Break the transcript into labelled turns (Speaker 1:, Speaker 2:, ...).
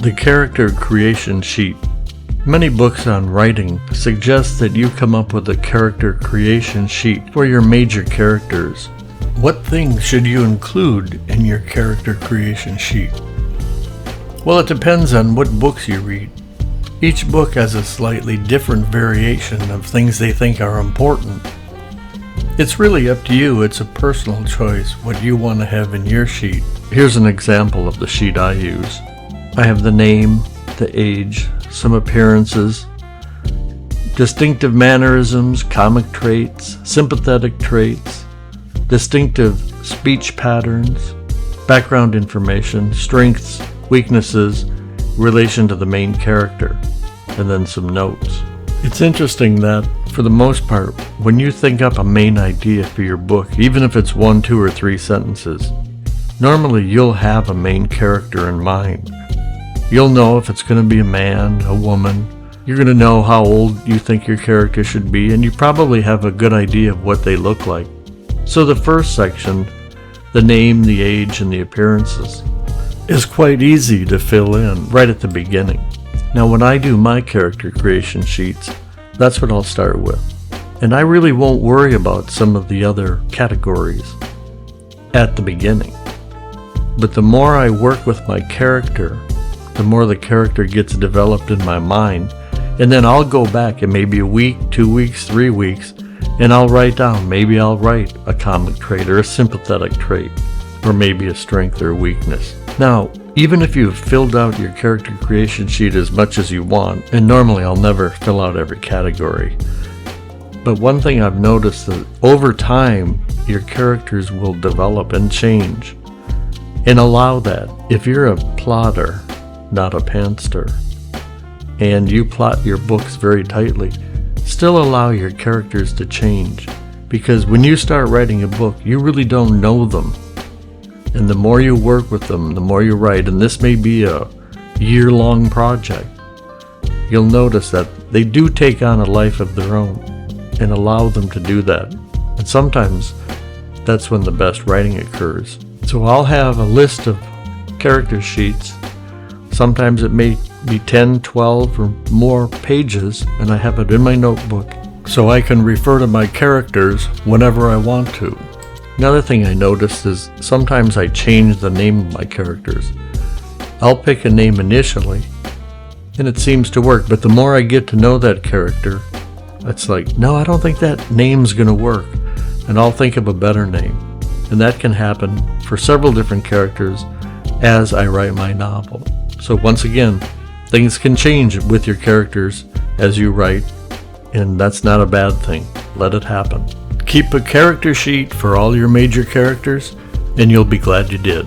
Speaker 1: The character creation sheet. Many books on writing suggest that you come up with a character creation sheet for your major characters. What things should you include in your character creation sheet? Well, it depends on what books you read. Each book has a slightly different variation of things they think are important. It's really up to you. It's a personal choice what you want to have in your sheet. Here's an example of the sheet I use. I have the name, the age, some appearances, distinctive mannerisms, comic traits, sympathetic traits, distinctive speech patterns, background information, strengths, weaknesses, relation to the main character, and then some notes. It's interesting that, for the most part, when you think up a main idea for your book, even if it's 1, 2, or 3 sentences, normally you'll have a main character in mind. You'll know if it's going to be a man, a woman. You're going to know how old you think your character should be, and you probably have a good idea of what they look like. So the first section, the name, the age, and the appearances, is quite easy to fill in right at the beginning. Now when I do my character creation sheets, that's what I'll start with. And I really won't worry about some of the other categories at the beginning. But the more I work with my character, the more the character gets developed in my mind. And then I'll go back in maybe a week, 2 weeks, 3 weeks, and I'll write down, maybe I'll write a comic trait or a sympathetic trait, or maybe a strength or weakness. Now, even if you've filled out your character creation sheet as much as you want, and normally I'll never fill out every category, but one thing I've noticed that over time, your characters will develop and change. And allow that. If you're a plotter, not a pantster, and you plot your books very tightly, still allow your characters to change. Because when you start writing a book, you really don't know them. And the more you work with them, the more you write, and this may be a year-long project, you'll notice that they do take on a life of their own, and allow them to do that. And sometimes that's when the best writing occurs. So I'll have a list of character sheets. Sometimes it may be 10, 12, or more pages, and I have it in my notebook so I can refer to my characters whenever I want to. Another thing I noticed is sometimes I change the name of my characters. I'll pick a name initially, and it seems to work, but the more I get to know that character, it's like, no, I don't think that name's going to work, and I'll think of a better name. And that can happen for several different characters as I write my novel. So once again, things can change with your characters as you write, and that's not a bad thing. Let it happen. Keep a character sheet for all your major characters, and you'll be glad you did.